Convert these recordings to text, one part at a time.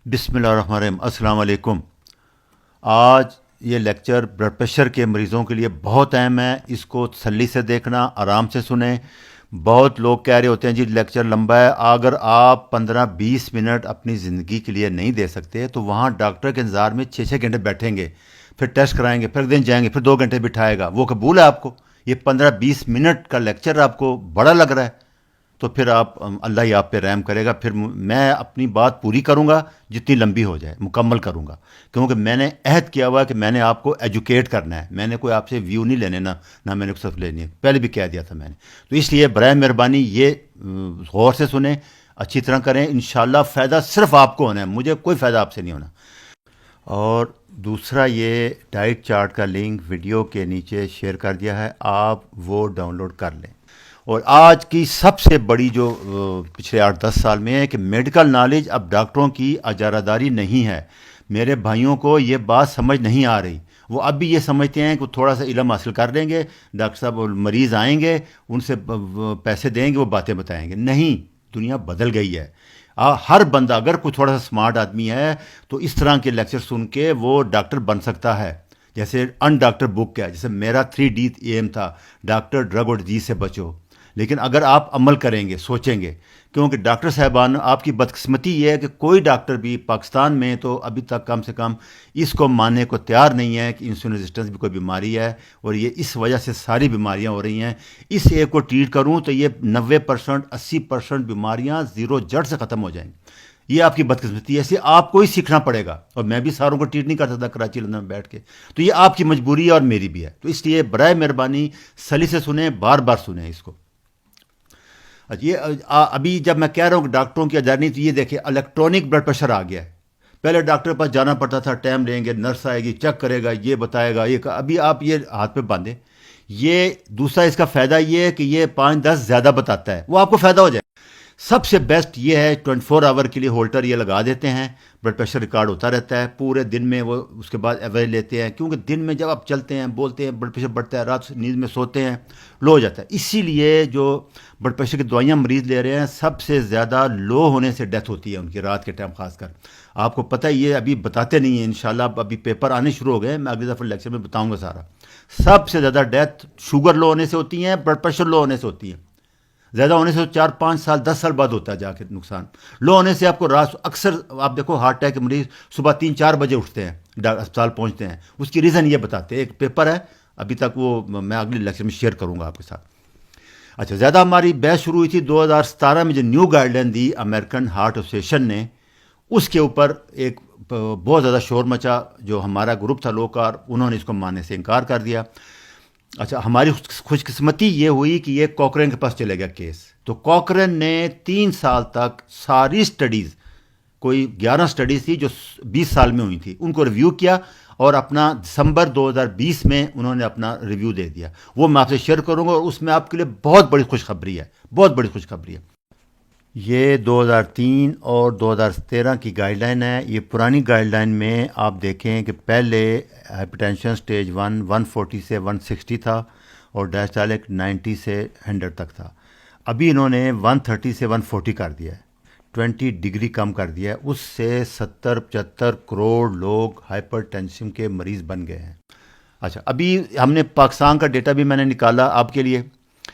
بسم اللہ الرحمن الرحیم۔ السلام علیکم۔ آج یہ لیکچر بلڈ پریشر کے مریضوں کے لیے بہت اہم ہے، اس کو تسلی سے دیکھنا، آرام سے سنیں۔ بہت لوگ کہہ رہے ہوتے ہیں جی لیکچر لمبا ہے، اگر آپ 15-20 منٹ اپنی زندگی کے لیے نہیں دے سکتے تو وہاں ڈاکٹر کے انتظار میں 6-6 گھنٹے بیٹھیں گے، پھر ٹیسٹ کرائیں گے، پھر ایک دن جائیں گے، پھر 2 گھنٹے بٹھائے گا، وہ قبول ہے آپ کو؟ یہ 15-20 منٹ کا لیکچر آپ کو بڑا لگ رہا ہے؟ تو پھر آپ اللہ ہی آپ پہ رحم کرے گا، پھر میں اپنی بات پوری کروں گا، جتنی لمبی ہو جائے مکمل کروں گا، کیونکہ میں نے عہد کیا ہوا ہے کہ میں نے آپ کو ایجوکیٹ کرنا ہے، میں نے کوئی آپ سے ویو نہیں لینے، نہ میں نے صرف لینی ہے، پہلے بھی کہہ دیا تھا میں نے۔ تو اس لیے برائے مہربانی یہ غور سے سنیں، اچھی طرح کریں، انشاءاللہ فائدہ صرف آپ کو ہونا ہے، مجھے کوئی فائدہ آپ سے نہیں ہونا۔ اور دوسرا، یہ ڈائٹ چارٹ کا لنک ویڈیو کے نیچے شیئر کر دیا ہے، آپ وہ ڈاؤن لوڈ کر لیں۔ اور آج کی سب سے بڑی جو پچھلے 8-10 سال میں ہے کہ میڈیکل نالج اب ڈاکٹروں کی اجارہ داری نہیں ہے۔ میرے بھائیوں کو یہ بات سمجھ نہیں آ رہی، وہ اب بھی یہ سمجھتے ہیں کہ تھوڑا سا علم حاصل کر لیں گے، ڈاکٹر صاحب مریض آئیں گے، ان سے پیسے دیں گے، وہ باتیں بتائیں گے۔ نہیں، دنیا بدل گئی ہے۔ ہر بندہ اگر کوئی تھوڑا سا سمارٹ آدمی ہے تو اس طرح کے لیکچر سن کے وہ ڈاکٹر بن سکتا ہے۔ جیسے ان ڈاکٹر بک ہے، جیسے میرا 3D ایم تھا، ڈاکٹر ڈرگ اور ڈیزیز سے بچو۔ لیکن اگر آپ عمل کریں گے، سوچیں گے، کیونکہ ڈاکٹر صاحبان آپ کی بدقسمتی یہ ہے کہ کوئی ڈاکٹر بھی پاکستان میں تو ابھی تک کم سے کم اس کو ماننے کو تیار نہیں ہے کہ انسولین ریزسٹنس بھی کوئی بیماری ہے، اور یہ اس وجہ سے ساری بیماریاں ہو رہی ہیں۔ اس ایک کو ٹریٹ کروں تو یہ 90%، 80% بیماریاں زیرو جڑ سے ختم ہو جائیں گی۔ یہ آپ کی بدقسمتی ہے، ایسے آپ کو ہی سیکھنا پڑے گا، اور میں بھی ساروں کو ٹریٹ نہیں کر سکتا کراچی لندن میں بیٹھ کے، تو یہ آپ کی مجبوری ہے اور میری بھی ہے۔ تو اس لیے برائے مہربانی سلی سے سنیں، بار بار سنیں اس کو۔ یہ ابھی جب میں کہہ رہا ہوں کہ ڈاکٹروں کی اجازت، تو یہ دیکھیں الیکٹرانک بلڈ پریشر آ گیا ہے۔ پہلے ڈاکٹر کے پاس جانا پڑتا تھا، ٹائم لیں گے، نرس آئے گی، چیک کرے گا، یہ بتائے گا، یہ ابھی آپ یہ ہاتھ پہ باندھیں۔ یہ دوسرا اس کا فائدہ یہ ہے کہ یہ 5-10 زیادہ بتاتا ہے، وہ آپ کو فائدہ ہو جائے۔ سب سے بیسٹ یہ ہے 24 آور کے لیے ہولٹر یہ لگا دیتے ہیں، بلڈ پریشر ریکارڈ ہوتا رہتا ہے پورے دن میں، وہ اس کے بعد ایوریج لیتے ہیں، کیونکہ دن میں جب آپ چلتے ہیں، بولتے ہیں، بلڈ پریشر بڑھتا ہے، رات نیند میں سوتے ہیں، لو ہو جاتا ہے۔ اسی لیے جو بلڈ پریشر کی دوائیاں مریض لے رہے ہیں، سب سے زیادہ لو ہونے سے ڈیتھ ہوتی ہے ان کی، رات کے ٹائم خاص کر۔ آپ کو پتہ ہی یہ ابھی بتاتے نہیں ہیں، انشاءاللہ ابھی پیپر آنے شروع ہو گئے، میں اگلی دفعہ لیکچر میں بتاؤں گا سارا۔ سب سے زیادہ ڈیتھ شوگر لو ہونے سے ہوتی ہیں، بلڈ پریشر لو ہونے سے ہوتی ہیں۔ زیادہ ہونے سے 4-5 سال 10 سال بعد ہوتا ہے جا کے نقصان۔ لو ہونے سے آپ کو رات اکثر آپ دیکھو ہارٹ اٹیک کے مریض صبح 3-4 بجے اٹھتے ہیں، اسپتال پہنچتے ہیں، اس کی ریزن یہ بتاتے ہیں، ایک پیپر ہے ابھی تک، وہ میں اگلی لیکچر میں شیئر کروں گا آپ کے ساتھ۔ اچھا، زیادہ ہماری بحث شروع ہوئی تھی 2017 میں جو نیو گائیڈ لائن دی امریکن ہارٹ ایسوسیشن نے، اس کے اوپر ایک بہت زیادہ شور مچا۔ جو ہمارا گروپ تھا لوکار، انہوں نے اس کو ماننے سے انکار کر دیا۔ اچھا، ہماری خوش قسمتی یہ ہوئی کہ یہ کوکرین کے پاس چلے گیا کیس، تو کوکرین نے 3 سال تک ساری سٹڈیز، کوئی 11 سٹڈیز تھی جو 20 سال میں ہوئی تھی، ان کو ریویو کیا، اور اپنا دسمبر 2020 میں انہوں نے اپنا ریویو دے دیا۔ وہ میں آپ سے شیئر کروں گا، اور اس میں آپ کے لیے بہت بڑی خوشخبری ہے، بہت بڑی خوشخبری ہے۔ یہ 2003 اور 2013 کی گائیڈ لائن ہے۔ یہ پرانی گائیڈ لائن میں آپ دیکھیں کہ پہلے ہائپر ٹینشن سٹیج 140 سے 160 تھا، اور ڈائسٹالک 90 سے 100 تک تھا۔ ابھی انہوں نے 130 سے 140 کر دیا ہے، 20 ڈگری کم کر دیا ہے۔ اس سے 70-75 کروڑ لوگ ہائپر ٹینشن کے مریض بن گئے ہیں۔ اچھا، ابھی ہم نے پاکستان کا ڈیٹا بھی میں نے نکالا آپ کے لیے،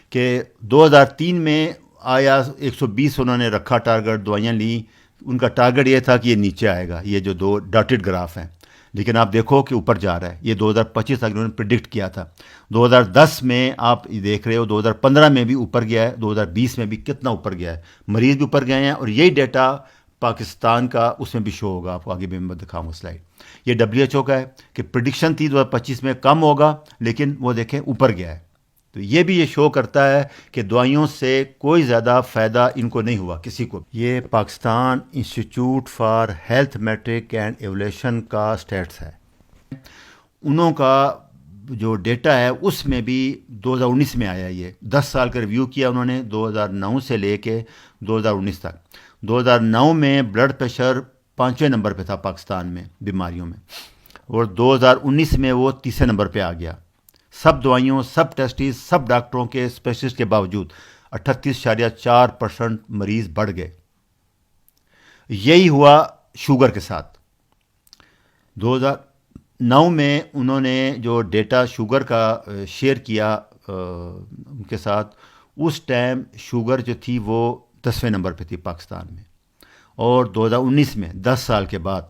کہ 2003 میں آیا 120 انہوں نے رکھا ٹارگٹ، دوائیاں لیں، ان کا ٹارگٹ یہ تھا کہ یہ نیچے آئے گا، یہ جو 2 ڈاٹڈ گراف ہیں، لیکن آپ دیکھو کہ اوپر جا رہا ہے۔ یہ 2025 تک انہوں نے پریڈکٹ کیا تھا۔ 2010 میں آپ دیکھ رہے ہو، 2015 میں بھی اوپر گیا ہے، 2020 میں بھی کتنا اوپر گیا ہے، مریض بھی اوپر گئے ہیں، اور یہی ڈیٹا پاکستان کا اس میں بھی شو ہوگا، آپ کو آگے بھی میں دکھاؤں گا سلائڈ۔ یہ WHO کا ہے کہ پریڈکشن تھی 2025 میں کم ہوگا، لیکن وہ دیکھیں اوپر گیا ہے۔ تو یہ بھی یہ شو کرتا ہے کہ دوائیوں سے کوئی زیادہ فائدہ ان کو نہیں ہوا کسی کو۔ یہ Pakistan institute for health metric and evaluation کا سٹیٹس ہے، انہوں کا جو ڈیٹا ہے اس میں بھی 2019 میں آیا، یہ 10 سال کا ریویو کیا انہوں نے، 2009 سے لے کے 2019 تک۔ 2009 میں بلڈ پریشر 5ویں نمبر پہ تھا پاکستان میں بیماریوں میں، اور 2019 میں وہ 3رے نمبر پہ آ گیا۔ سب دوائیوں، سب ٹیسٹیز، سب ڈاکٹروں کے اسپیشلسٹ کے باوجود 38.4% مریض بڑھ گئے۔ یہی ہوا شوگر کے ساتھ. 2009 میں انہوں نے جو ڈیٹا شوگر کا شیئر کیا ان کے ساتھ، اس ٹائم شوگر جو تھی وہ 10ویں نمبر پہ تھی پاکستان میں، اور 2019 میں 10 سال کے بعد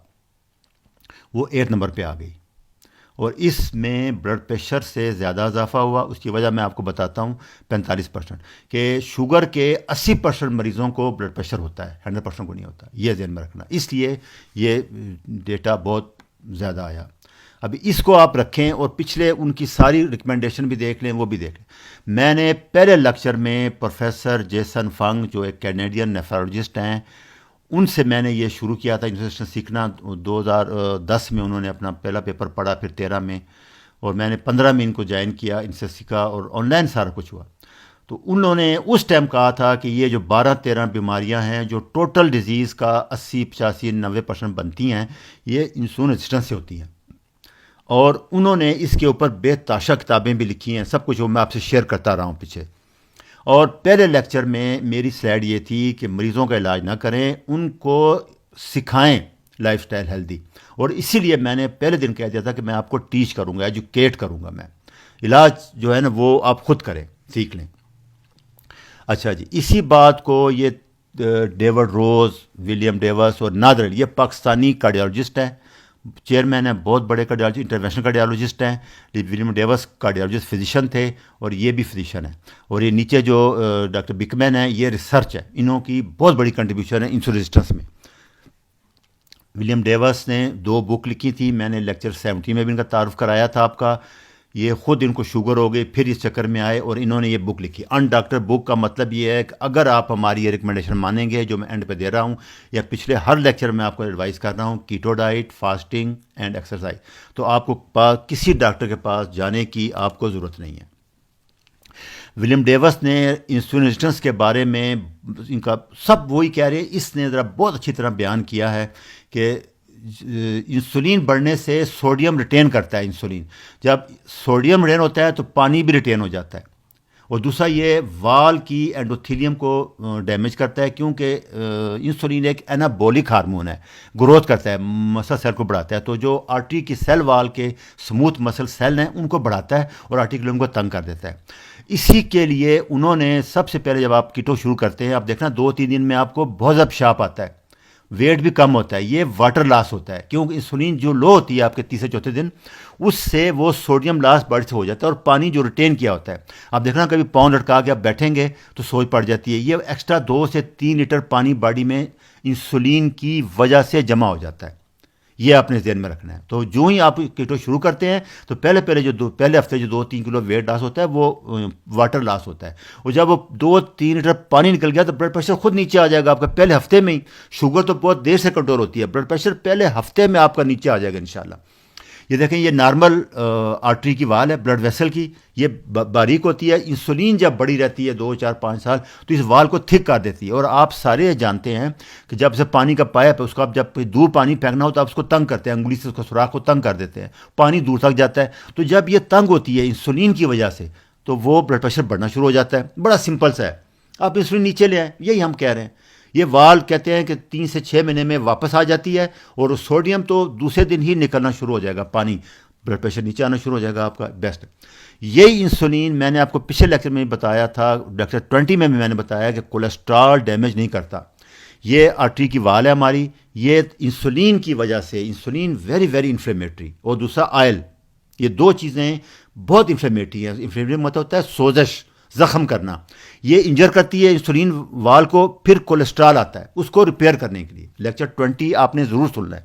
وہ 8 نمبر پہ آ گئی. اور اس میں بلڈ پریشر سے زیادہ اضافہ ہوا. اس کی وجہ میں آپ کو بتاتا ہوں. 45% کہ شوگر کے 80% مریضوں کو بلڈ پریشر ہوتا ہے، 100% کو نہیں ہوتا. یہ ذہن میں رکھنا. اس لیے یہ ڈیٹا بہت زیادہ آیا. ابھی اس کو آپ رکھیں اور پچھلے ان کی ساری ریکمنڈیشن بھی دیکھ لیں، وہ بھی دیکھ لیں. میں نے پہلے لیکچر میں پروفیسر جیسن فنگ جو ایک کینیڈین نیفرولوجسٹ ہیں، ان سے میں نے یہ شروع کیا تھا انسٹیٹیوشن سیکھنا. 2010 میں انہوں نے اپنا پہلا پیپر پڑھا، پھر 13 میں، اور میں نے 15 میں ان کو جوائن کیا، ان سے سیکھا اور آن لائن سارا کچھ ہوا. تو انہوں نے اس ٹائم کہا تھا کہ یہ جو 12-13 بیماریاں ہیں جو ٹوٹل ڈیزیز کا 80-85-90% بنتی ہیں، یہ انسولین ریزسٹنس سے ہوتی ہیں. اور انہوں نے اس کے اوپر بے تحاشا کتابیں بھی لکھی ہیں، سب کچھ وہ میں آپ سے شیئر کرتا رہا ہوں پیچھے. اور پہلے لیکچر میں میری سلائڈ یہ تھی کہ مریضوں کا علاج نہ کریں، ان کو سکھائیں لائف سٹائل ہیلدی. اور اسی لیے میں نے پہلے دن کہہ دیا تھا کہ میں آپ کو ٹیچ کروں گا، ایجوکیٹ کروں گا. میں علاج جو ہے نا وہ آپ خود کریں، سیکھ لیں. اچھا جی، اسی بات کو یہ ڈیوڈ روز، ولیم ڈیوس اور نادر علی، یہ پاکستانی کارڈیالوجسٹ ہیں، چیئرمین ہیں، بہت بڑے کارڈیالوجسٹ، انٹرنیشنل کارڈیالوجسٹ ہیں. ولیم ڈیوس کارڈیالوجسٹ فزیشین تھے، اور یہ بھی فزیشین ہیں. اور یہ نیچے جو ڈاکٹر بکمین ہیں، یہ ریسرچ ہے، انہوں کی بہت بڑی کنٹریبیوشن ہے انسولین ریزسٹنس میں. ولیم ڈیوس نے 2 بک لکھی تھی، میں نے لیکچر 70 میں بھی ان کا تعارف کرایا تھا آپ کا. یہ خود ان کو شوگر ہو گئی، پھر اس چکر میں آئے اور انہوں نے یہ بک لکھی. ان ڈاکٹر بک کا مطلب یہ ہے کہ اگر آپ ہماری یہ ریکمنڈیشن مانیں گے جو میں اینڈ پہ دے رہا ہوں، یا پچھلے ہر لیکچر میں آپ کو ایڈوائز کر رہا ہوں، کیٹو ڈائٹ، فاسٹنگ اینڈ ایکسرسائز، تو آپ کو کسی ڈاکٹر کے پاس جانے کی آپ کو ضرورت نہیں ہے. ولیم ڈیوس نے انسولین ریزسٹنس کے بارے میں ان کا سب وہی کہہ رہے ہیں. اس نے ذرا بہت اچھی طرح بیان کیا ہے کہ انسولین بڑھنے سے سوڈیم ریٹین کرتا ہے. انسولین جب سوڈیم ریٹین ہوتا ہے تو پانی بھی ریٹین ہو جاتا ہے. اور دوسرا یہ وال کی اینڈوتھیلیم کو ڈیمیج کرتا ہے، کیونکہ انسولین ایک اینابولک ہارمون ہے، گروتھ کرتا ہے، مسل سیل کو بڑھاتا ہے. تو جو آرٹری کی سیل وال کے سموتھ مسل سیل ہیں ان کو بڑھاتا ہے اور آرٹیکولم کو تنگ کر دیتا ہے. اسی کے لیے انہوں نے سب سے پہلے جب آپ کیٹو شروع کرتے ہیں، آپ دیکھنا 2-3 دن میں آپ کو بہت زیادہ پیشاب آتا ہے، ویٹ بھی کم ہوتا ہے. یہ واٹر لاس ہوتا ہے، کیونکہ انسولین جو لو ہوتی ہے آپ کے تیسرے چوتھے دن، اس سے وہ سوڈیم لاس باڈی سے ہو جاتا ہے، اور پانی جو ریٹین کیا ہوتا ہے. آپ دیکھنا کبھی پاؤں لٹکا کے آپ بیٹھیں گے تو سوج پڑ جاتی ہے. یہ ایکسٹرا 2 سے 3 لیٹر پانی باڈی میں انسولین کی وجہ سے جمع ہو جاتا ہے. یہ آپ نے ذہن میں رکھنا ہے. تو جو ہی آپ کیٹو شروع کرتے ہیں تو پہلے ہفتے جو 2-3 کلو ویٹ لاس ہوتا ہے وہ واٹر لاس ہوتا ہے. اور جب وہ 2-3 لیٹر پانی نکل گیا تو بلڈ پریشر خود نیچے آ جائے گا آپ کا پہلے ہفتے میں ہی. شوگر تو بہت دیر سے کنٹرول ہوتی ہے، بلڈ پریشر پہلے ہفتے میں آپ کا نیچے آ جائے گا انشاءاللہ. یہ دیکھیں، یہ نارمل آرٹری کی وال ہے، بلڈ ویسل کی، یہ باریک ہوتی ہے. انسولین جب بڑی رہتی ہے 2-4-5 سال تو اس وال کو تھک کر دیتی ہے. اور آپ سارے جانتے ہیں کہ جب سے پانی کا پائپ ہے اس کو آپ جب دور پانی پھینکنا ہو تو آپ اس کو تنگ کرتے ہیں، انگلی سے اس کو سوراخ کو تنگ کر دیتے ہیں، پانی دور تک جاتا ہے. تو جب یہ تنگ ہوتی ہے انسولین کی وجہ سے تو وہ بلڈ پریشر بڑھنا شروع ہو جاتا ہے. بڑا سمپل سا ہے، آپ انسولین نیچے لے آئیں، یہی ہم کہہ رہے ہیں. یہ وال کہتے ہیں کہ 3 سے 6 مہینے میں واپس آ جاتی ہے، اور سوڈیم تو دوسرے دن ہی نکلنا شروع ہو جائے گا، پانی بلڈ پریشر نیچے آنا شروع ہو جائے گا آپ کا. بیسٹ یہی انسولین میں نے آپ کو پچھلے لیکچر میں بتایا تھا، لیکچر 20 میں بھی میں نے بتایا کہ کولیسٹرول ڈیمیج نہیں کرتا. یہ آرٹری کی وال ہے ہماری، یہ انسولین کی وجہ سے، انسولین ویری ویری انفلیمیٹری، اور دوسرا آئل، یہ 2 چیزیں بہت انفلیمیٹری ہیں. انفلیمیٹری مطلب ہوتا ہے سوزش، زخم کرنا. یہ انجر کرتی ہے انسولین وال کو، پھر کولیسٹرول آتا ہے اس کو ریپیئر کرنے کے لیے. لیکچر 20 آپ نے ضرور سننا ہے.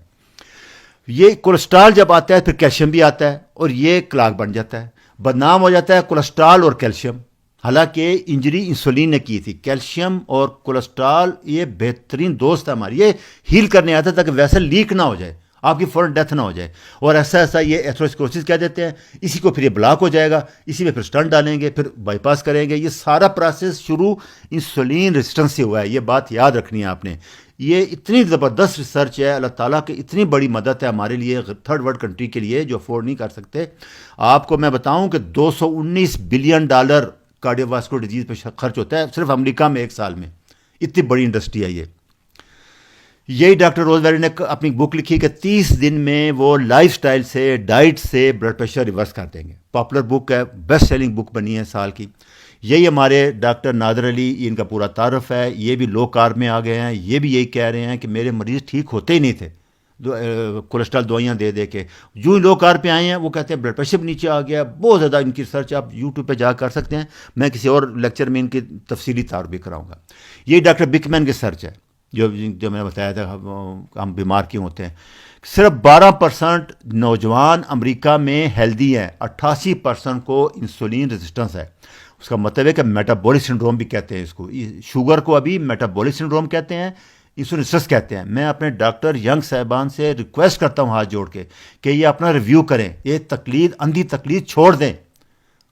یہ کولیسٹرول جب آتا ہے پھر کیلشیم بھی آتا ہے، اور یہ کلاگ بن جاتا ہے، بدنام ہو جاتا ہے کولیسٹرول اور کیلشیم. حالانکہ انجری انسولین نے کی تھی. کیلشیم اور کولیسٹرول یہ بہترین دوست ہے ہماری، یہ ہیل کرنے آتا ہے تاکہ ویسل لیک نہ ہو جائے، آپ کی فوراً ڈیتھ نہ ہو جائے. اور ایسا یہ ایتھروسکلوسس کہہ دیتے ہیں. اسی کو پھر یہ بلاک ہو جائے گا، اسی میں پھر اسٹنٹ ڈالیں گے، پھر بائی پاس کریں گے. یہ سارا پروسیس شروع انسولین ریزسٹنس سے ہوا ہے. یہ بات یاد رکھنی ہے آپ نے. یہ اتنی زبردست ریسرچ ہے، اللہ تعالیٰ کی اتنی بڑی مدد ہے ہمارے لیے، تھرڈ ورلڈ کنٹری کے لیے جو افورڈ نہیں کر سکتے. آپ کو میں بتاؤں کہ $219 بلین کارڈیو واسکولر ڈیزیز پہ خرچ ہوتا ہے صرف امریکہ میں ایک سال میں. اتنی بڑی انڈسٹری ہے یہ. یہی ڈاکٹر روزویری نے اپنی بک لکھی کہ 30 دن میں وہ لائف سٹائل سے ڈائٹ سے بلڈ پریشر ریورس کر دیں گے. پاپولر بک ہے, بیسٹ سیلنگ بک بنی ہے سال کی. یہی ہمارے ڈاکٹر نادر علی, ان کا پورا تعارف ہے, یہ بھی لو کارب میں آ گئے ہیں. یہ بھی یہی کہہ رہے ہیں کہ میرے مریض ٹھیک ہوتے ہی نہیں تھے کولیسٹرال دوائیاں دے دے کے, جو ہی لو کارب پہ آئے ہیں وہ کہتے ہیں بلڈ پریشر بھی نیچے آ گیا. بہت زیادہ ان کی ریسرچ آپ یوٹیوب پہ جا کر سکتے ہیں, میں کسی اور لیکچر میں ان کی تفصیلی تعارف بھی کراؤں گا. یہ ڈاکٹر بکمین کی ریسرچ ہے جو میں نے بتایا تھا ہم بیمار کیوں ہوتے ہیں. صرف 12% نوجوان امریکہ میں ہیلدی ہیں, 88% کو انسولین ریزسٹنس ہے. اس کا مطلب ہے کہ میٹابولک سنڈروم بھی کہتے ہیں اس کو. شوگر کو ابھی میٹابولک سنڈروم کہتے ہیں, انسولین ریزسٹنس کہتے ہیں. میں اپنے ڈاکٹر ینگ صاحبان سے ریکویسٹ کرتا ہوں ہاتھ جوڑ کے کہ یہ اپنا ریویو کریں, یہ تقلید, اندھی تقلید چھوڑ دیں.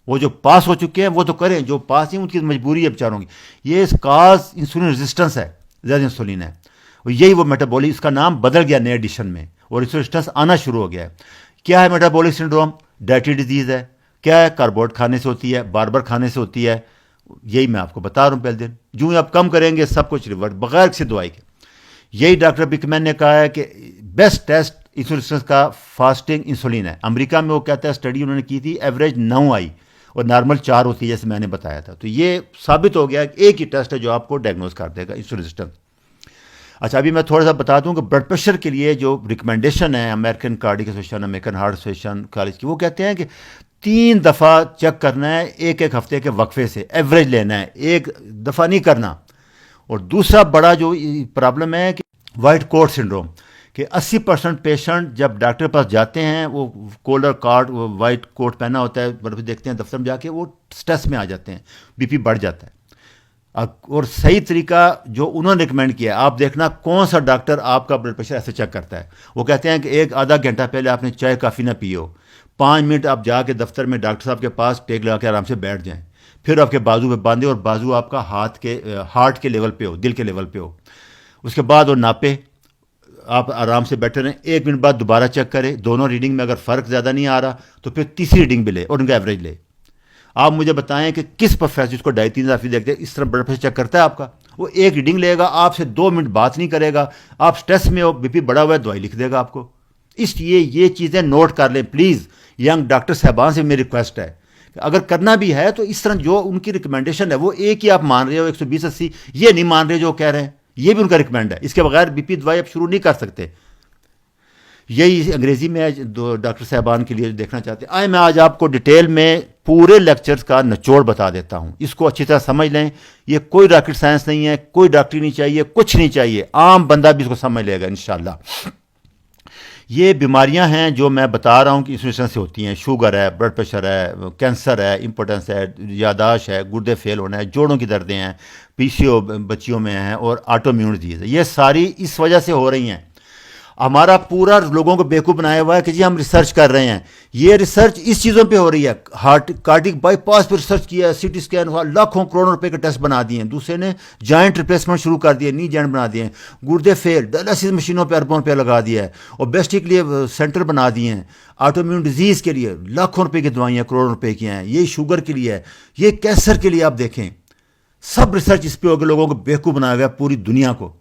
وہ جو پاس ہو چکے ہیں وہ تو کریں, جو پاس ہیں ان کی مجبوری ہے بیچاروں کی. یہ اس کاز انسولین ریزسٹنس ہے, زیادہ انسولین ہے, اور یہی وہ میٹابولک, اس کا نام بدل گیا نئے ایڈیشن میں, اور انسولین ریزسٹنس آنا شروع ہو گیا ہے. کیا ہے میٹابولک سنڈروم؟ ڈائٹری ڈیزیز ہے. کیا ہے؟ کاربوہائیڈریٹ کھانے سے ہوتی ہے, بار بار کھانے سے ہوتی ہے. یہی میں آپ کو بتا رہا ہوں پہلے دن, جو ہی آپ کم کریں گے سب کچھ ریورٹ بغیر کسی دوائی کے. یہی ڈاکٹر بکمین نے کہا ہے کہ بیسٹ ٹیسٹ انسولین ریزسٹنس کا فاسٹنگ انسولین ہے. امریکہ میں وہ کہتا ہے, اسٹڈی انہوں نے کی تھی, ایوریج 9 آئی اور نارمل 4 ہوتی ہے جیسے میں نے بتایا تھا. تو یہ ثابت ہو گیا کہ ایک ہی ٹیسٹ ہے جو آپ کو ڈائگنوز کر دے گا انسولین ریزسٹنس. اچھا, ابھی میں تھوڑا سا بتا دوں کہ بلڈ پریشر کے لیے جو ریکمنڈیشن ہے American cardiac association, American heart association college کی, وہ کہتے ہیں کہ 3 دفعہ چیک کرنا ہے ایک ہفتے کے وقفے سے, ایوریج لینا ہے, ایک دفعہ نہیں کرنا. اور دوسرا بڑا جو پرابلم ہے کہ وائٹ کوٹ سنڈروم, کہ 80% پیشنٹ جب ڈاکٹر کے پاس جاتے ہیں وہ کولر کارڈ, وائٹ کوٹ پہنا ہوتا ہے, برف دیکھتے ہیں دفتر میں جا کے, وہ سٹریس میں آ جاتے ہیں, بی پی بڑھ جاتا ہے. اور صحیح طریقہ جو انہوں نے ریکمینڈ کیا ہے, آپ دیکھنا کون سا ڈاکٹر آپ کا بلڈ پریشر ایسے چیک کرتا ہے. وہ کہتے ہیں کہ آدھا گھنٹہ پہلے آپ نے چائے کافی نہ پی ہو, 5 منٹ آپ جا کے دفتر میں ڈاکٹر صاحب کے پاس ٹیک لگا کے آرام سے بیٹھ جائیں, پھر آپ کے بازو پہ باندھے, اور بازو آپ کا ہارٹ کے لیول پہ ہو, دل کے لیول پہ ہو. اس کے بعد وہ ناپے, آپ آرام سے بیٹھے رہیں, 1 منٹ بعد دوبارہ چیک کریں. دونوں ریڈنگ میں اگر فرق زیادہ نہیں آ رہا تو پھر تیسری ریڈنگ بھی لے اور ان کا ایوریج لے. آپ مجھے بتائیں کہ کس پروفیسر جس کو 2.5-3 دیکھتے ہیں اس طرح بلڈ پریشر چیک کرتا ہے آپ کا؟ وہ ایک ریڈنگ لے گا, آپ سے 2 منٹ بات نہیں کرے گا, آپ سٹریس میں ہو, بی پی بڑا ہوا ہے, دوائی لکھ دے گا آپ کو. اس لیے یہ چیزیں نوٹ کر لیں پلیز. ینگ ڈاکٹر صاحبان سے میری ریکویسٹ ہے کہ اگر کرنا بھی ہے تو اس طرح جو ان کی ریکمنڈیشن ہے وہ ایک ہی آپ مان رہے ہو, 120-80 یہ نہیں مان رہے جو کہہ رہے ہیں, یہ بھی ان کا ریکمینڈ ہے. اس کے بغیر بی پی دوائی آپ شروع نہیں کر سکتے. یہی انگریزی میں دو ڈاکٹر صاحبان کے لیے دیکھنا چاہتے ہیں. میں آج آپ کو ڈیٹیل میں پورے لیکچرز کا نچوڑ بتا دیتا ہوں, اس کو اچھی طرح سمجھ لیں. یہ کوئی راکٹ سائنس نہیں ہے, کوئی ڈاکٹری نہیں چاہیے, کچھ نہیں چاہیے, عام بندہ بھی اس کو سمجھ لے گا انشاءاللہ. یہ بیماریاں ہیں جو میں بتا رہا ہوں کہ انسولین سے ہوتی ہیں. شوگر ہے, بلڈ پریشر ہے, کینسر ہے, امپوٹنس ہے, یاداشت ہے, گردے فیل ہونا ہے, جوڑوں کی دردیں ہیں, پی سی او بچیوں میں ہیں, اور آٹو امیون ڈیزیز ہے. یہ ساری اس وجہ سے ہو رہی ہیں. ہمارا پورا لوگوں کو بیوقوف بنایا ہوا ہے کہ جی ہم ریسرچ کر رہے ہیں. یہ ریسرچ اس چیزوں پہ ہو رہی ہے. کارڈک بائی پاس پہ ریسرچ کیا ہے, سی ٹی اسکین ہوا, لاکھوں کروڑوں روپے کے ٹیسٹ بنا دیے ہیں. دوسرے نے جوائنٹ ریپلیسمنٹ شروع کر دیے, نی جوائنٹ بنا دیے ہیں. گردے فیل, ڈائلسس مشینوں پہ اربوں روپے لگا دیا ہے, اور بیسٹی کے لیے سینٹر بنا دیے ہیں. آٹو امیون ڈیزیز کے لیے لاکھوں روپے کی دوائیاں, کروڑوں روپے کی ہیں. یہ شوگر کے لیے ہے, یہ کینسر کے لیے. آپ دیکھیں سب ریسرچ اس پہ ہو کے لوگوں کو بیوقوف بنایا گیا پوری دنیا کو.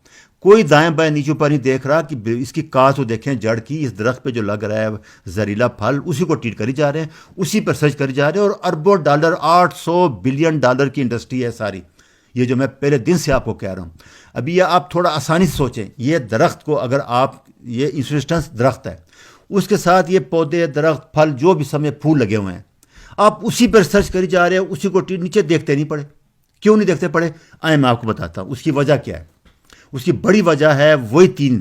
کوئی دائیں بائیں نیچے پر نہیں دیکھ رہا کہ اس کی کاٹ تو دیکھیں جڑ کی, اس درخت پہ جو لگ رہا ہے زہریلا پھل, اسی کو ٹریٹ کری جا رہے ہیں, اسی پر سرچ کری جا رہے ہیں. اور اربوں ڈالر, $800 بلین کی انڈسٹری ہے ساری. یہ جو میں پہلے دن سے آپ کو کہہ رہا ہوں. ابھی یہ آپ تھوڑا آسانی سے سوچیں, یہ درخت کو اگر آپ, یہ انسولین درخت ہے, اس کے ساتھ یہ پودے, درخت, پھل جو بھی سمجھے پھول لگے ہوئے ہیں, آپ اسی پر سرچ کری جا رہے ہیں, اسی کو نیچے دیکھتے نہیں پڑے. کیوں نہیں دیکھتے پڑے؟ میں آپ کو بتاتا ہوں اس کی وجہ کیا ہے. اس کی بڑی وجہ ہے وہی 3: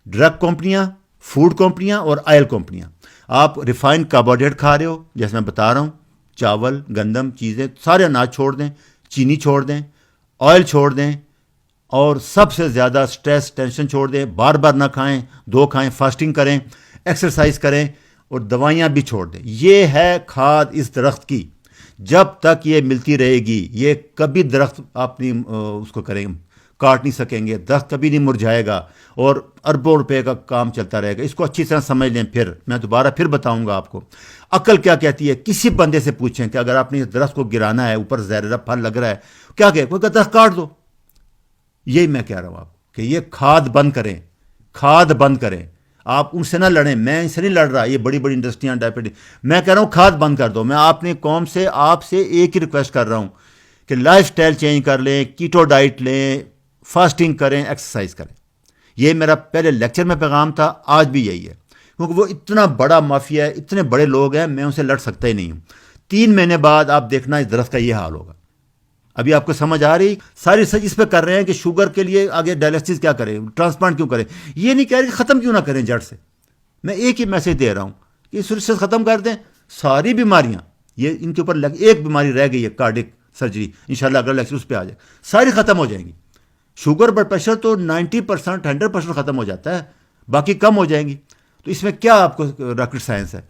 ڈرگ کمپنیاں, فوڈ کمپنیاں, اور آئل کمپنیاں. آپ ریفائنڈ کاربوہائیڈریٹ کھا رہے ہو, جیسے میں بتا رہا ہوں, چاول, گندم, چیزیں, سارے اناج چھوڑ دیں, چینی چھوڑ دیں, آئل چھوڑ دیں, اور سب سے زیادہ سٹریس, ٹینشن چھوڑ دیں. بار بار نہ کھائیں, 2 کھائیں, فاسٹنگ کریں, ایکسرسائز کریں, اور دوائیاں بھی چھوڑ دیں. یہ ہے کھاد اس درخت کی. جب تک یہ ملتی رہے گی, یہ کبھی درخت اپنی اس کو کریں کاٹ نہیں سکیں گے. درخت کبھی نہیں مرجھائے گا, اور اربوں روپے کا کام چلتا رہے گا. اس کو اچھی طرح سمجھ لیں. پھر میں دوبارہ پھر بتاؤں گا آپ کو. عقل کیا کہتی ہے؟ کسی بندے سے پوچھیں کہ اگر آپ نے اس درخت کو گرانا ہے, اوپر زہریلا پھل لگ رہا ہے, کیا کہ کوئی کہتا ہے درخت کاٹ دو. یہی میں کہہ رہا ہوں آپ کہ یہ کھاد بند کریں. کھاد بند کریں. آپ ان سے نہ لڑیں, میں ان سے نہیں لڑ رہا, یہ بڑی بڑی انڈسٹریاں ڈائبٹیز, میں کہہ رہا ہوں کھاد بند کر دو. میں اپنی قوم سے آپ سے ایک ہی ریکویسٹ کر رہا ہوں کہ لائف سٹائل چینج کر لیں, کیٹو ڈائٹ لیں, فاسٹنگ کریں, ایکسرسائز کریں. یہ میرا پہلے لیکچر میں پیغام تھا, آج بھی یہی ہے, کیونکہ وہ اتنا بڑا مافیا ہے, اتنے بڑے لوگ ہیں, میں ان سے لڑ سکتا ہی نہیں ہوں. 3 مہینے بعد آپ دیکھنا اس درخت کا یہ حال ہوگا. ابھی آپ کو سمجھ آ رہی, ساری ریسرچ اس پہ کر رہے ہیں کہ شوگر کے لیے آگے ڈائلسس کیا کریں, ٹرانسپلانٹ کیوں کریں. یہ نہیں کہہ رہے کہ ختم کیوں نہ کریں جڑ سے. میں ایک ہی میسج دے رہا ہوں کہ اس ریسرچ ختم کر دیں, ساری بیماریاں, یہ ان کے اوپر ایک بیماری رہ گئی ہے کارڈک سرجری, انشاءاللہ اگر لیکچر اس پہ آ جائے ساری ختم ہو جائیں گی. شوگر بلڈ پریشر تو 90% 100% ختم ہو جاتا ہے, باقی کم ہو جائیں گی. تو اس میں کیا آپ کو راکٹ سائنس ہے.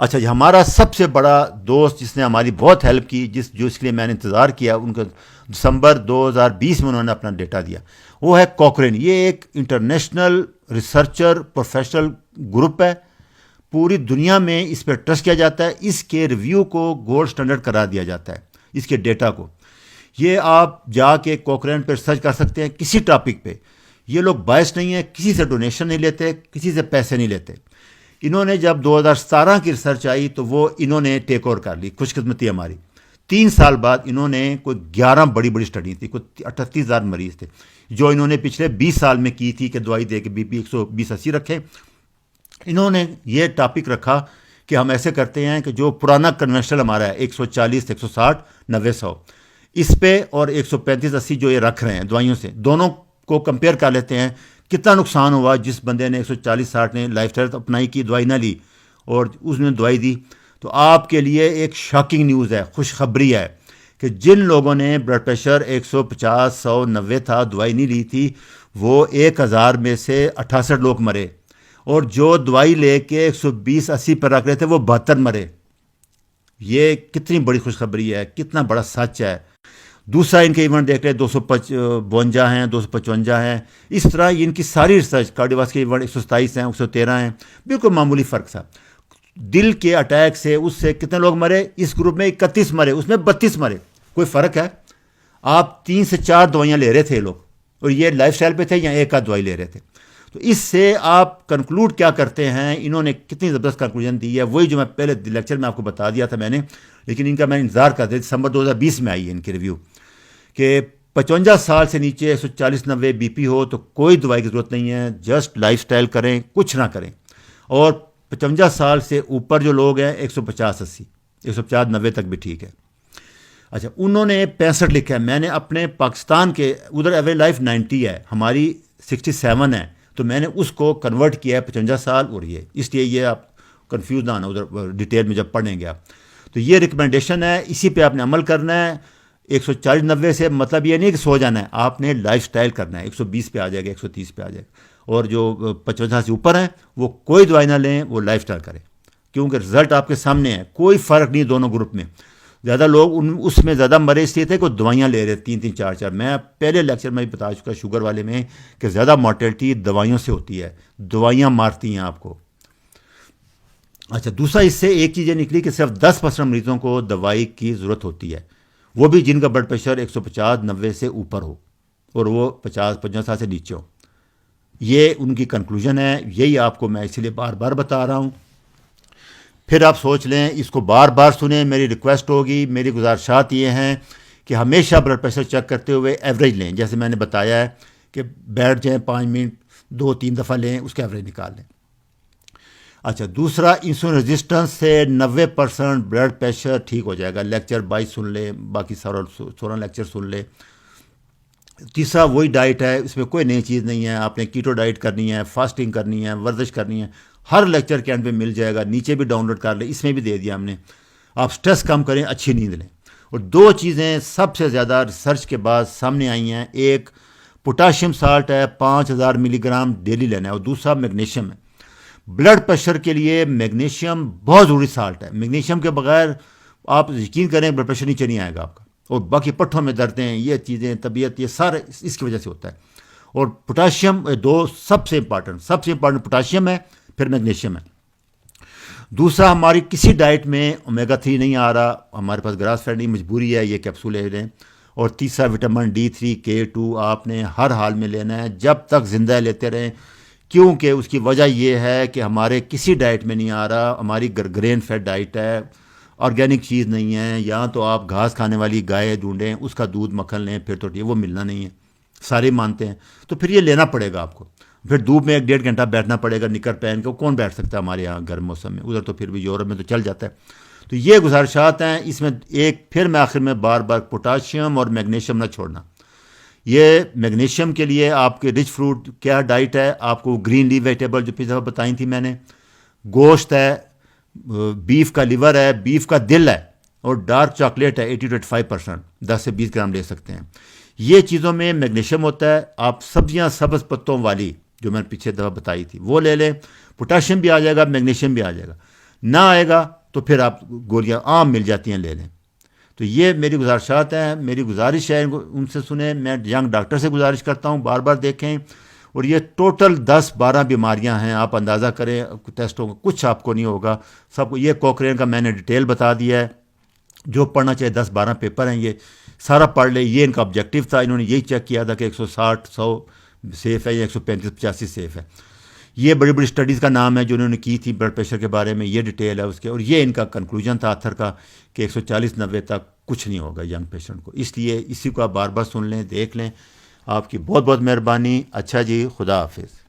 اچھا جی, ہمارا سب سے بڑا دوست جس نے ہماری بہت ہیلپ کی, جو اس کے لیے میں نے انتظار کیا, ان کو دسمبر 2020 میں انہوں نے اپنا ڈیٹا دیا, وہ ہے کوکرین. یہ ایک انٹرنیشنل ریسرچر پروفیشنل گروپ ہے, پوری دنیا میں اس پہ ٹرسٹ کیا جاتا ہے. اس کے ریویو کو گولڈ سٹینڈرڈ قرار دیا جاتا ہے, اس کے ڈیٹا کو. یہ آپ جا کے کوکرین پہ ریسرچ کر سکتے ہیں کسی ٹاپک پہ. یہ لوگ باعث نہیں ہیں, کسی سے ڈونیشن نہیں لیتے, کسی سے پیسے نہیں لیتے. انہوں نے جب 2017 کی ریسرچ آئی تو وہ انہوں نے ٹیک اوور کر لی, خوش قسمتی ہماری. 3 سال بعد انہوں نے کوئی 11 بڑی بڑی اسٹڈی تھی, کوئی 38,000 مریض تھے, جو انہوں نے پچھلے 20 سال میں کی تھی کہ دوائی دے کے بی پی 120-80 رکھیں. انہوں نے یہ ٹاپک رکھا کہ ہم ایسے کرتے ہیں کہ جو پرانا کنونشنل ہمارا ہے 140 160 90 100, اس پہ اور 135-80 جو یہ رکھ رہے ہیں دوائیوں سے, دونوں کو کمپیئر کر لیتے ہیں. کتنا نقصان ہوا جس بندے نے 140-60 نے لائف اسٹائل اپنائی کی, دوائی نہ لی, اور اس نے دوائی دی. تو آپ کے لیے ایک شاکنگ نیوز ہے, خوشخبری ہے کہ جن لوگوں نے بلڈ پریشر 150 100 90 تھا, دوائی نہیں لی تھی, وہ 1000 میں سے 68 لوگ مرے, اور جو دوائی لے کے 120-80 پر رکھ رہے تھے وہ 72 مرے. یہ کتنی بڑی خوشخبری ہے, کتنا بڑا سچ ہے. دوسرا ان کے ایونٹ دیکھ رہے 252 ہیں, 255 ہیں. اس طرح ان کی ساری ریسرچ, کارڈیوواسکولر کے ایونٹ 127 ہیں, 113 ہیں, بالکل معمولی فرق تھا. دل کے اٹیک سے اس سے کتنے لوگ مرے, اس گروپ میں 31 مرے, اس میں 32 مرے. کوئی فرق ہے. آپ 3 سے 4 دوائیاں لے رہے تھے لوگ, اور یہ لائف سٹائل پہ تھے یا ایک آدھ دوائی لے رہے تھے. تو اس سے آپ کنکلوڈ کیا کرتے ہیں, انہوں نے کتنی زبردست کنکلوژن دی ہے, وہی جو میں پہلے لیکچر میں آپ کو بتا دیا تھا میں نے, لیکن ان کا میں انتظار کرتے دسمبر 2020 میں آئی ہے ان کی ریویو, کہ 55 سال سے نیچے 140-90 بی پی ہو تو کوئی دوائی کی ضرورت نہیں ہے, جسٹ لائف سٹائل کریں, کچھ نہ کریں. اور 55 سال سے اوپر جو لوگ ہیں 150-80 150-90 تک بھی ٹھیک ہے. اچھا, انہوں نے 65 لکھا ہے, میں نے اپنے پاکستان کے ادھر ایوریج لائف 90 ہے, ہماری 67 ہے, تو میں نے اس کو کنورٹ کیا ہے 55 سال, اور یہ اس لیے یہ آپ کنفیوز نہ ہونا ادھر ڈیٹیل میں جب پڑھیں گے آپ. تو یہ ریکمنڈیشن ہے, اسی پہ آپ نے عمل کرنا ہے. 140-90 سے مطلب یہ نہیں کہ سو جانا ہے, آپ نے لائف سٹائل کرنا ہے. 120 پہ آ جائے گا, 130 پہ آ جائے گا. اور جو 55 سے اوپر ہیں وہ کوئی دوائی نہ لیں, وہ لائف سٹائل کریں, کیونکہ رزلٹ آپ کے سامنے ہے. کوئی فرق نہیں دونوں گروپ میں. زیادہ لوگ اس میں زیادہ مرے اس لیے تھے کہ دوائیاں لے رہے 3-3 4-4. میں پہلے لیکچر میں بھی بتا چکا شوگر والے میں کہ زیادہ مارٹیلٹی دوائیوں سے ہوتی ہے, دوائیاں مارتی ہیں آپ کو. اچھا, دوسرا اس سے ایک چیز یہ نکلی کہ صرف 10% مریضوں کو دوائی کی ضرورت ہوتی ہے, وہ بھی جن کا بلڈ پریشر 150-90 سے اوپر ہو, اور وہ 50-55 سال سے نیچے ہو. یہ ان کی کنکلوژن ہے, یہی آپ کو میں اسی لیے بار بار بتا رہا ہوں. پھر آپ سوچ لیں, اس کو بار بار سنیں. میری ریکویسٹ ہوگی, میری گزارشات یہ ہیں کہ ہمیشہ بلڈ پریشر چیک کرتے ہوئے ایوریج لیں, جیسے میں نے بتایا ہے کہ بیٹھ جائیں 5 منٹ 2-3 دفعہ لیں, اس کا ایوریج نکال لیں. اچھا, دوسرا انسولین ریزسٹنس سے 90% بلڈ پریشر ٹھیک ہو جائے گا. لیکچر 22 سن لیں, باقی 16 لیکچر سن لیں. تیسرا وہی ڈائٹ ہے, اس میں کوئی نئی چیز نہیں ہے. آپ نے کیٹو ڈائٹ کرنی ہے, فاسٹنگ کرنی ہے, ورزش کرنی ہے, ہر لیکچر کے اینڈ پہ مل جائے گا. نیچے بھی ڈاؤن لوڈ کر لیں, اس میں بھی دے دیا ہم نے. آپ سٹریس کم کریں, اچھی نیند لیں. اور 2 چیزیں سب سے زیادہ ریسرچ کے بعد سامنے آئی ہیں, ایک پوٹاشیم سالٹ ہے, 5000 ملی گرام ڈیلی لینا ہے, اور دوسرا میگنیشیم ہے. بلڈ پریشر کے لیے میگنیشیم بہت ضروری سالٹ ہے. میگنیشیم کے بغیر آپ یقین کریں بلڈ پریشر نیچے نہیں آئے گا آپ کا. اور باقی پٹھوں میں دردیں, یہ چیزیں, طبیعت, یہ سارے اس کی وجہ سے ہوتا ہے. اور پوٹاشیم, 2 سب سے امپارٹنٹ پوٹاشیم ہے, پھر میگنیشیم ہے. دوسرا, ہماری کسی ڈائٹ میں اومیگا 3 نہیں آ رہا, ہمارے پاس گراس فیڈ نہیں, مجبوری ہے یہ کیپسول لے لیں. اور تیسرا وٹامن D3 K2 آپ نے ہر حال میں لینا ہے جب تک زندہ لیتے رہیں، کیونکہ اس کی وجہ یہ ہے کہ ہمارے کسی ڈائٹ میں نہیں آ رہا، ہماری گرین فیڈ ڈائٹ ہے، آرگینک چیز نہیں ہے، یا تو آپ گھاس کھانے والی گائے ڈھونڈیں، اس کا دودھ مکھن لیں، پھر تو وہ ملنا نہیں ہے، سارے مانتے ہیں، تو پھر یہ لینا پڑے گا آپ کو، پھر دھوپ میں 1.5 گھنٹہ بیٹھنا پڑے گا نکر پہن کے، کون بیٹھ سکتا ہے ہمارے یہاں گرم موسم میں، ادھر تو پھر بھی یورپ میں تو چل جاتا ہے۔ تو یہ گزارشات ہیں، اس میں ایک پھر میں آخر میں بار بار پوٹاشیم اور میگنیشیم نہ چھوڑنا۔ یہ میگنیشیم کے لیے آپ کے رچ فروٹ کیا ڈائٹ ہے، آپ کو گرین لیف ویجیٹیبل جو پچھلی دفعہ بتائی تھی میں نے، گوشت ہے، بیف کا لیور ہے، بیف کا دل ہے، اور ڈارک چاکلیٹ ہے 80 to 85%، 10 سے 20 گرام لے سکتے ہیں۔ یہ چیزوں میں میگنیشیم ہوتا ہے۔ آپ سبزیاں سبز پتوں والی جو میں نے پچھلے دفعہ بتائی تھی وہ لے لیں، پوٹاشیم بھی آ جائے گا، میگنیشیم بھی آ جائے گا۔ نہ آئے گا تو پھر آپ گولیاں عام مل جاتی ہیں، لے لیں۔ تو یہ میری گزارشات ہیں، میری گزارش ہے ان سے سنیں۔ میں ینگ ڈاکٹر سے گزارش کرتا ہوں بار بار دیکھیں، اور یہ ٹوٹل 10-12 بیماریاں ہیں، آپ اندازہ کریں ٹیسٹوں کا کچھ آپ کو نہیں ہوگا سب کو۔ یہ کوکرین کا میں نے ڈیٹیل بتا دیا ہے، جو پڑھنا چاہے 10-12 پیپر ہیں، یہ سارا پڑھ لے۔ یہ ان کا آبجیکٹیو تھا، انہوں نے یہی چیک کیا تھا کہ 160-100 سیف ہے یا 135-85 سیف ہے۔ یہ بڑی بڑی اسٹڈیز کا نام ہے جو انہوں نے کی تھی بلڈ پریشر کے بارے میں، یہ ڈیٹیل ہے اس کے، اور یہ ان کا کنکلوژن تھا آتھر کا کہ 140-90 تک کچھ نہیں ہوگا ینگ پیشنٹ کو۔ اس لیے اسی کو آپ بار بار سن لیں، دیکھ لیں۔ آپ کی بہت بہت مہربانی۔ اچھا جی، خدا حافظ۔